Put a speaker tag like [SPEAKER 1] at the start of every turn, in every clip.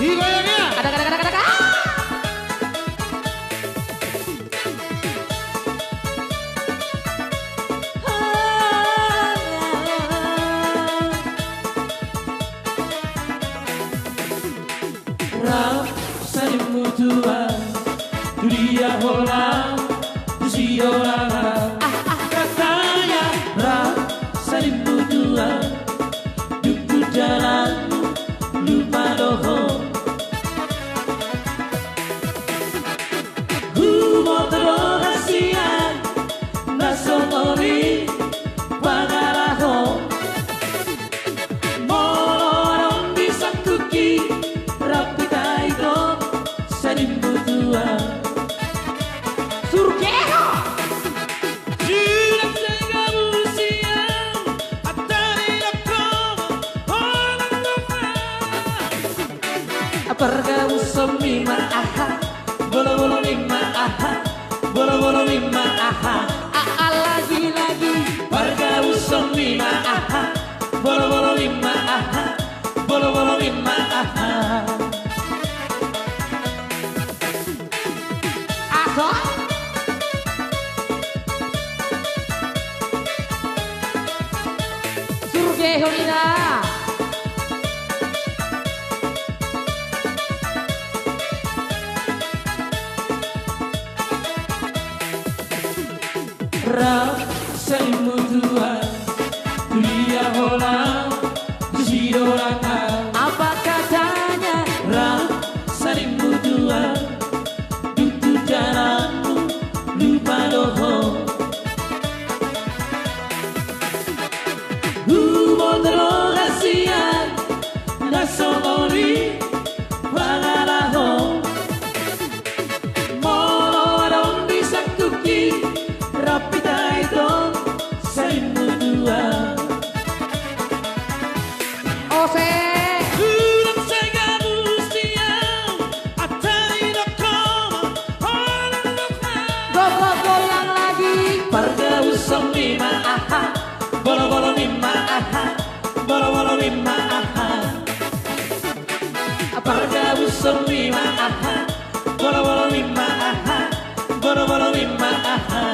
[SPEAKER 1] Digoyangnya.
[SPEAKER 2] Ada.
[SPEAKER 1] Saling mutuan dunia holang si orang katanya saling mutuan duku jalan lupa doho humor terhasian nasomori pagaraho morong bisa kuki rapi taito saling mutuan surgeho sudah tega busian atari nakoma orang lupa pergau semima aha bolo lima aha bolo lima aha lagi pergau semima aha bolo lima aha bolo lima aha
[SPEAKER 2] Surgeho nina.
[SPEAKER 1] Saling mutuan kuliah holang sidorangan
[SPEAKER 2] Apa katanya?
[SPEAKER 1] Saling mutuan dutu jalanmu lupa doho humor terhasian nasomori pagaraho molo adong bisa kuki rapi taito saling mutuan
[SPEAKER 2] Ose.
[SPEAKER 1] Sudah tega busian atari nakoma orang lupa
[SPEAKER 2] Goyang lagi.
[SPEAKER 1] Pargau semima aha bolo lima aha bolo lima aha Pargau semima aha bolo lima aha bolo lima aha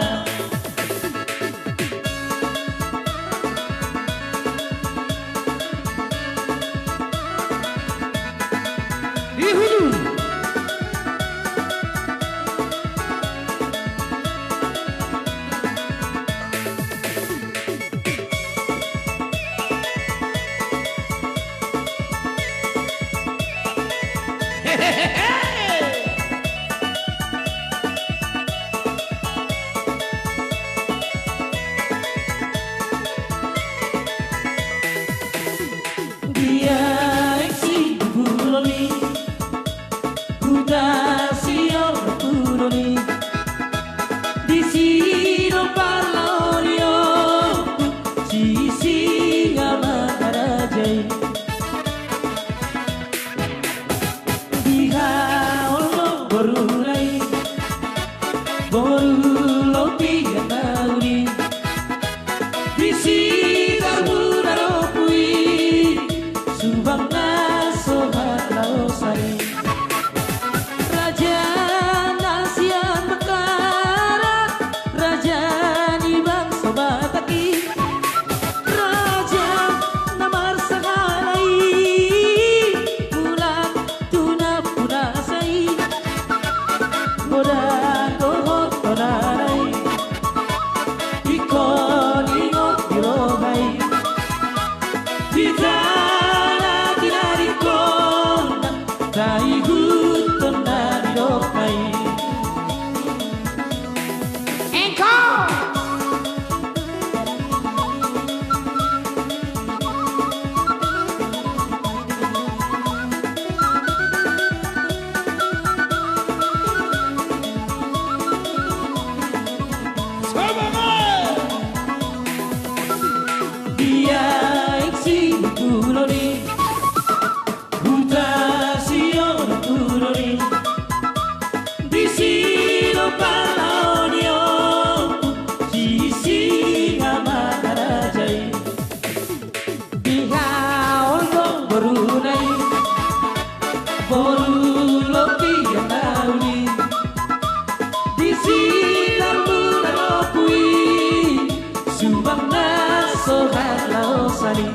[SPEAKER 1] sani.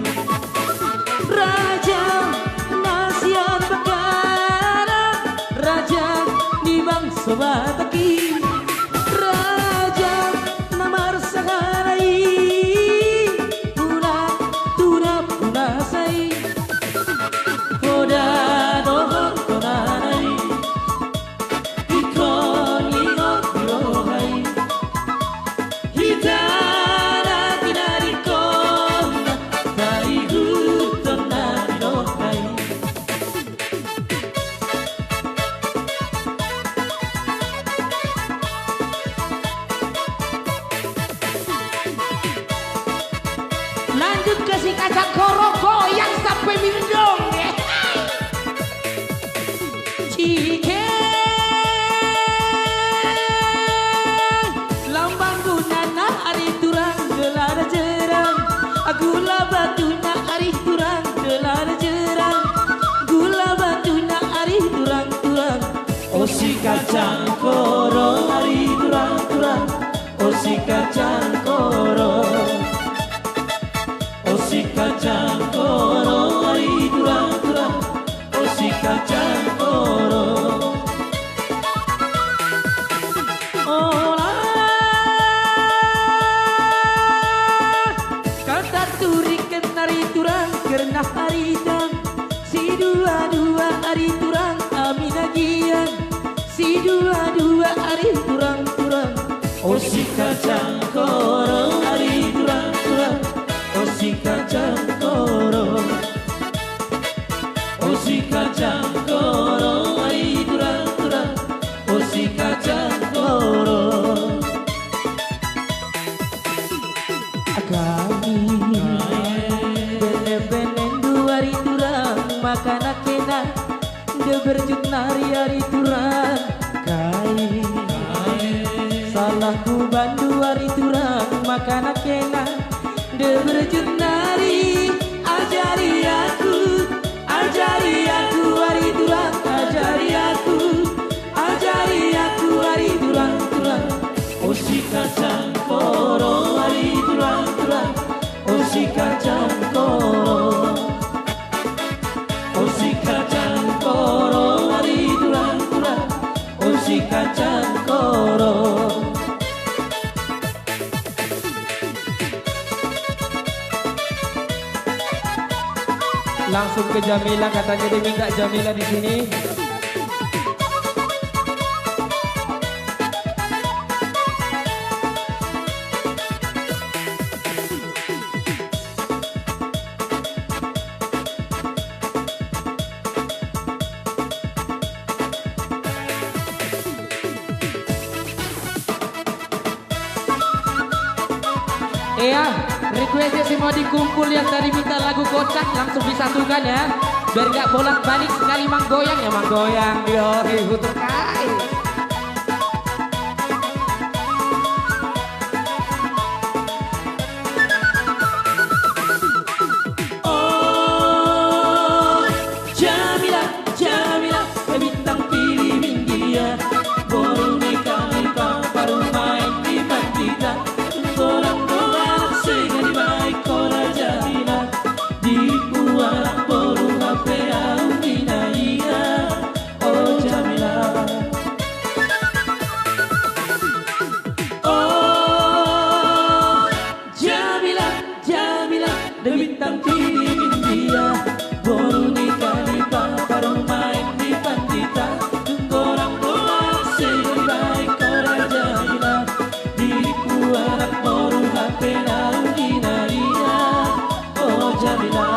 [SPEAKER 2] Raja nasihat Bagara, Raja di bangsa Bataki, Raja namar saharai, puna tuna puna sai,
[SPEAKER 1] Koda dohor konanai, ikon ingot birohai, hitara tinarikon, tai huton narirokai.
[SPEAKER 2] lanjut ke si kacang koroko yang sampai mindong ya. Cike lambang gunana hari turang gelar jerang, gula batuna hari turang gelar jerang, gula batuna hari turang-turang.
[SPEAKER 1] Oh si kacang koro hari turang-turang, oh si kacang koro, oh si kacang koro hari turang-turang, oh si kacang koro.
[SPEAKER 2] Olah kata turi kenari turang kerna haritan, si dua-dua hari turang aminagian, si dua-dua hari turang-turang.
[SPEAKER 1] Oh si kacang koro hari turang-turang, oh si kacang koro, oh si kacang koro hari turang-turang, oh si kacang koro.
[SPEAKER 2] Kami benen-benen dua hari turang makana kena de berjut nari hari turang kai salah kuban dua hari turang makana kena de berjut nari ajari aku hari turang ajari aku hari turang-turang.
[SPEAKER 1] Oh si kacang koro hari turang-turang, oh si kacang koro, oh si kacang koro hari turang-turang, oh si kacang koro.
[SPEAKER 2] Langsung ke Jamila, katanya dia minta Jamila di sini. Iya, requestnya semua dikumpul yang tadi minta lagu kocak langsung disatukan ya. Biar nggak bolak-balik sekali manggoyang ya manggoyang di terkai.
[SPEAKER 1] Oh Jamila, Jamila, bintang pilih India, baru nikah di paparu main di Mandita, orang orang segani baik kora Jamila, di buah baru HP Audina iya, oh Jamila. Oh Jamila, Jamila, bintang pilih India, baru nikah di paparu main di Mandita, orang orang segani baik kora Jamila, di buah baru HP Audina iya, oh Jamila.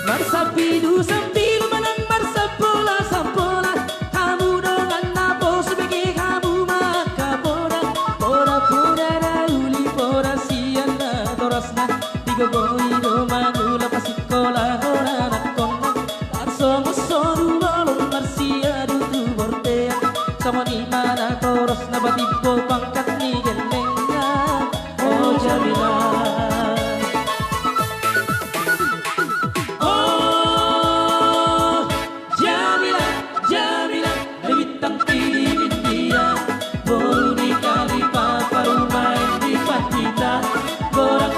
[SPEAKER 2] Marsapidu sambil menang marsapola sampola, kamu dengan napo sebagai kamu maka pora pora pora rauli pora siana torasna tiga boi do manula pasikola pora nakona tarso mosoru balon marsia du tu bordea sama ni mana torasna batipo pangkat ni gendenga, oh Jamila.
[SPEAKER 1] Oh Jamila, Jamila, bintang pilih India, baru nikah di paparu main di Mandita, orang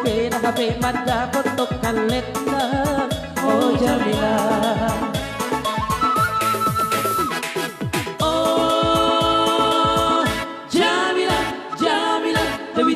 [SPEAKER 2] pena hape mada kotok kalet na oh Jamila. Oh Jamila, Jamila, Dewi